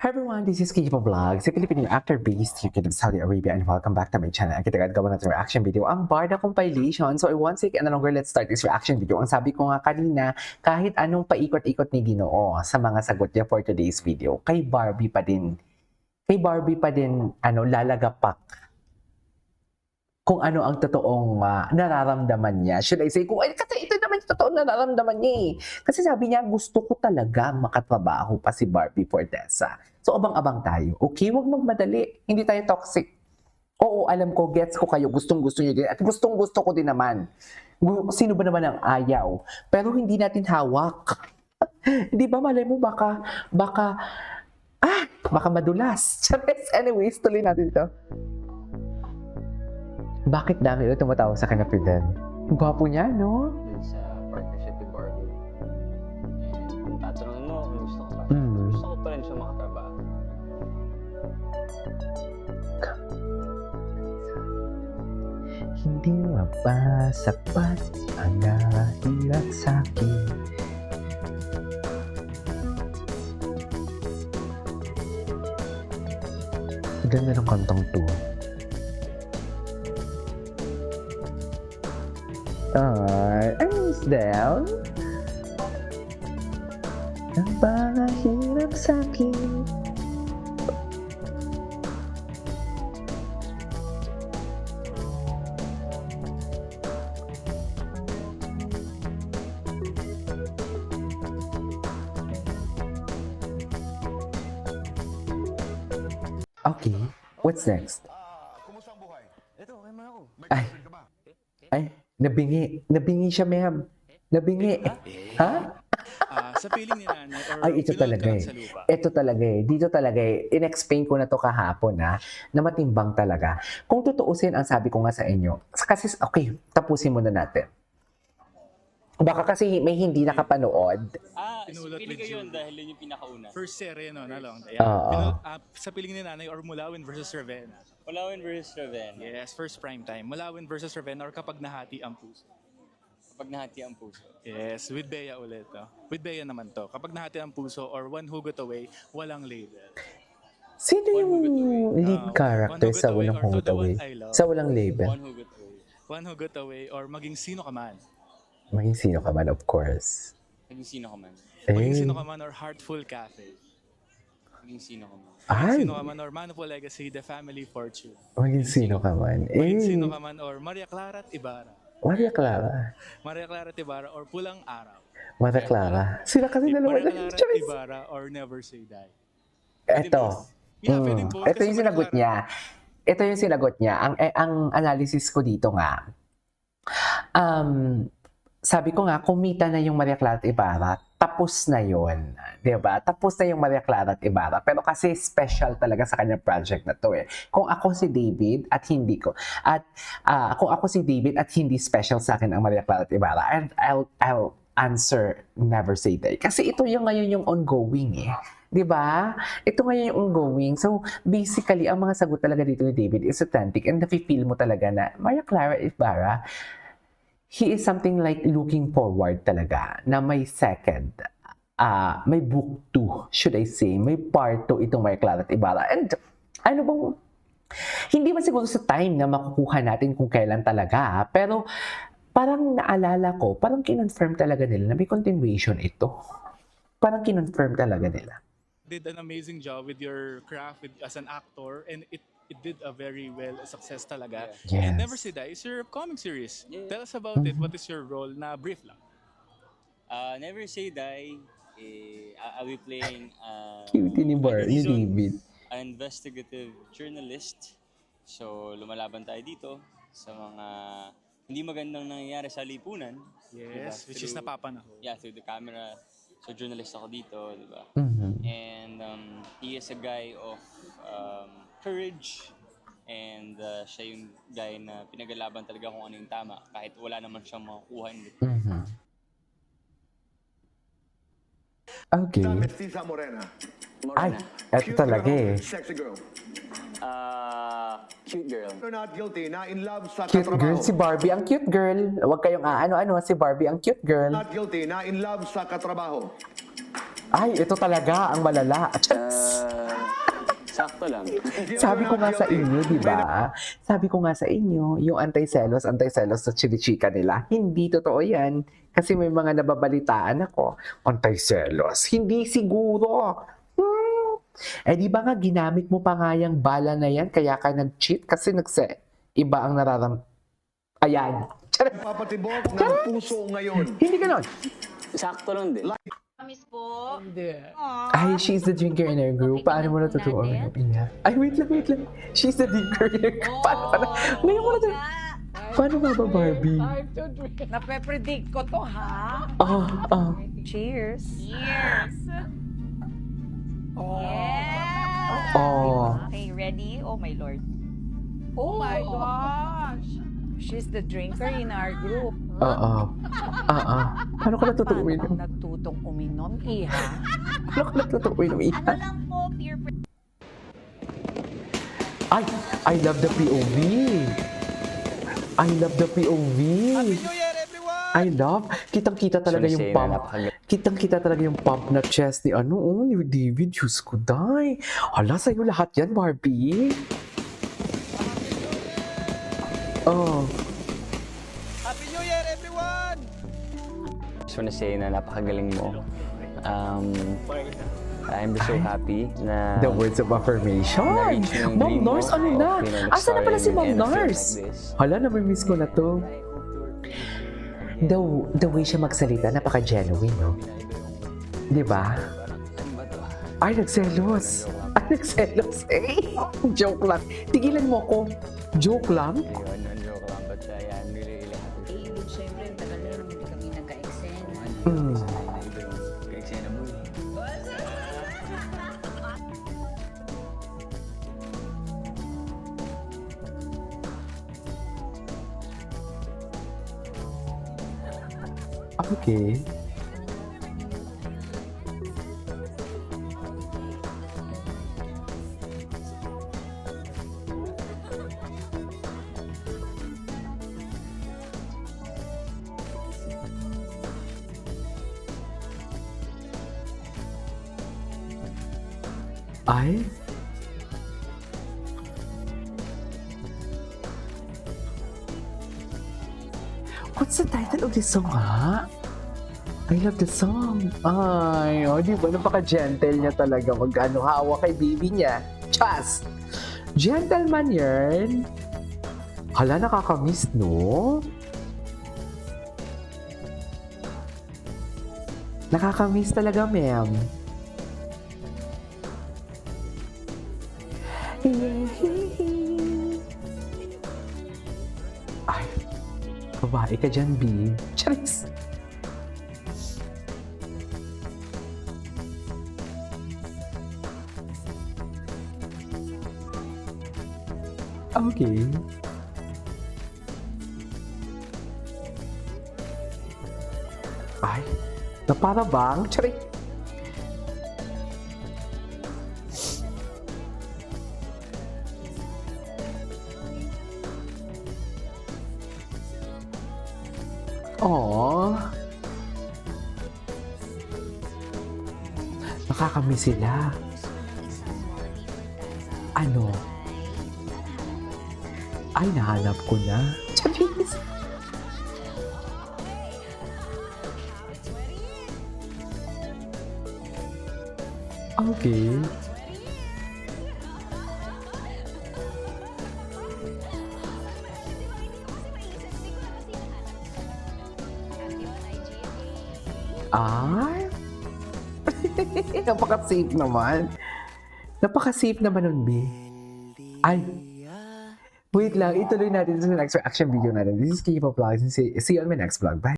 Hi everyone, this is Kijipo Vlog, si Filipino actor based here in Saudi Arabia, and welcome back to my channel. Ang kitagad gawa natin reaction video, ang Barda compilation. So I want to and no longer, let's start this reaction video. Ang sabi ko nga kanina, kahit anong paikot-ikot ni Ginoo sa mga sagot niya for today's video, kay Barbie pa din, lalagapak kung ano ang totoong nararamdaman niya. Should I say, kasi ito naman yung totoong nararamdaman niya eh. Kasi sabi niya, gusto ko talaga makatrabaho pa si Barbie Fortesa. So, abang-abang tayo. Okay, huwag magmadali. Hindi tayo toxic. Oo, alam ko, gets ko kayo. Gustong-gusto niyo din. At gustong-gusto ko din naman. Sino ba naman ang ayaw? Pero hindi natin hawak. Hindi ba, malay mo, baka madulas. Anyways, tuloy natin ito. Bakit dami ito tumatawag sa kanya, Fidel? Ang gwapo niya, no? Sa partnership with Barbie. And kung tatanungin mo kung gusto ko ba, Mm. gusto ko pa rin siya makatrabaho. Hindi mo ba sapat ang nahirap sa'kin? Ganda ng kantang to. I'm down. Ang pangahirap sa'kin. Okay, what's next? Kumusta ang buhay? Ito, okay man ako. May Ay. girlfriend ka ba? Ay, nabingi siya, ma'am. Nabingi. Ha? Sa feeling ni nanay or Ay, ito pinulot talaga ka lang eh. sa lupa? Ito talaga eh. Dito talaga eh. In-explain ko na to kahapon na matimbang talaga. Kung tutuusin ang sabi ko nga sa inyo, kasi, okay, tapusin muna natin. Baka kasi may hindi nakapanood. Pinulot Pili with ko yun Julie. dahil yun yung pinakauna. First series, no? Nalong. Oo. Sa feeling ni nanay or Mulawin versus Ravenna? Mulawin versus Ravenna. Yes, first prime time. Mulawin versus Ravenna or kapag nahati ang puso? Kapag nahati ang puso. Yes, with Bea ulit. No? With Bea naman to. Kapag nahati ang puso or One Who Got Away, walang label. Sino yung lead character One Who Got sa Away Walang or To Hugot the One Away? I Love. Sa Walang Label? One who got away. One Who Got Away or Maging Sino Ka Man. Maging sino ka man, of course. Maging sino ka man. Maging Eh, Sino Ka Man or Heartful Cafe. Maging sino ka man. ay, Sino Ka Man or Man of Legacy, The Family Fortune. maging sino ka man. Maging Eh, Sino Ka Man or Maria Clara at Ibarra. Maria Clara. Maria Clara at Ibarra or Pulang Araw. Maria Clara. Sila kasi dalawa Maria lang. Clara at Choice. Ibarra or Never Say Die. Ito. Yeah, pwedeng both. Ito Kasi yung Maria sinagot Clara- niya. Ito yung sinagot niya. Ang analysis ko dito nga, sabi ko nga, kumita na yung Maria Clara at Ibarra, tapos na yun. Diba? Tapos na yung Maria Clara at Ibarra. Pero kasi special talaga sa kanyang project na to eh. Kung ako si David at hindi ko, kung ako si David at hindi special sa akin ang Maria Clara at Ibarra, and I'll answer Never Say Die. Kasi ito yung ngayon yung ongoing eh. 'Di ba? Ito ngayon yung ongoing. So, basically, ang mga sagot talaga dito ni David is authentic and nafe-feel mo talaga na Maria Clara Ibarra, he is something like looking forward talaga na may second, may book 2, should I say, may part 2 itong Maria Clara at Ibarra. And ano bang, hindi man siguro sa time na makukuha natin kung kailan talaga, pero parang naalala ko, parang kinonfirm talaga nila na may continuation ito. Parang kinonfirm talaga nila. Did an amazing job with your craft as an actor and it did a very well success talaga. Yes. And Never Say Die is your comic series. Yeah. Tell us about it. What is your role? Na brief lang. Never Say Die, I'll be playing Cute ni David. an investigative journalist. So, lumalaban tayo dito sa mga hindi magandang nangyayari sa lipunan. Yes, Diba? which is Through- napapanahon. Yeah, through the camera. So, journalist ako dito, di ba? Mhm. And he is a guy of courage. And siya yung guy na pinagalaban talaga kung ano yung tama. Kahit wala naman siyang makukuha in return. Mhm. Okay. Dapat Tisa Morena. Ay, eto talaga eh. Sexy girl. Cute girl. You're not guilty na in love sa Cute katrabaho. girl si Barbie, ang cute girl. Huwag kayong ano-ano, si Barbie, ang cute girl. Not guilty na in love sa katrabaho. Ay, ito talaga ang malala. Chats! Sakto lang. Sabi ko nga sa inyo, di ba? Sabi ko nga sa inyo, yung anti-selos sa chinichika nila, hindi totoo yan. Kasi may mga nababalitaan ako, anti-selos. Hindi siguro. Eh di ba nga ginamit mo pa nga yung bala na yan, kaya ka nag-cheat kasi iba ang Ayan. Charot. Papatibok ng puso ngayon. Hindi ganon. Sakto lang din. Promise po. Ay, she's the drinker in our group. Paano mo natutuwa? Ay, wait lang. She's the drinker in our group. Paano? Ngayon mo na Paano nga ba, Barbie? Nape-predict ko to, ha? Cheers. Cheers. Yeah. Okay, ready? Oh, my Lord. Oh, my gosh. She's the drinker in our group. Paano ka natutuwa Paano uminom? nagtutong uminom, iha? Paano ka natutuwa uminom, Iha? lang po, peer Ay, I love the POV. I love. Kitang-kita talaga yung pump. Kitang-kita talaga yung pump na chest ni ni David. Diyos ko, day. Hala, sa'yo lahat yan, Barbie. Happy New Year, everyone! Just wanna say na napakagaling mo. I'm so happy na The words of affirmation. na-reach mo yung Ma'am dream mo Nars, ano na? of being an Asa na pala si star Ma'am in a film Nars? like this. Hala, namimiss ko na to. The way siya magsalita, napaka-genuine, no? Di ba? Ay, nagselos. Eh, joke lang. Tigilan mo ko. Joke lang? Ayun, joke lang. But yeah, I'm really happy. Siyempre, tagal na hindi kami nagka-eksena. Ka-eksena mo eh. Okay. Ay? What's the title of this song, ha? I love the song. Ay, di ba? Napaka-gentle niya talaga. Hawa kay baby niya. Chas! Gentleman yan. Hala, nakakamiss, no? Nakakamiss talaga, ma'am. Ay, babae ka dyan, B. Charis! Okay. Ay, na para bang? Charis! Aww. Nakakamiss sila. Ano? Ay, nahanap ko na. Charis! Okay. Ay! Napaka-safe naman. Napaka-safe naman nun, B. Ay! Wait lang, ituloy natin sa next reaction video natin. This is K-Pop Vlogs. See you on my next vlog. Bye!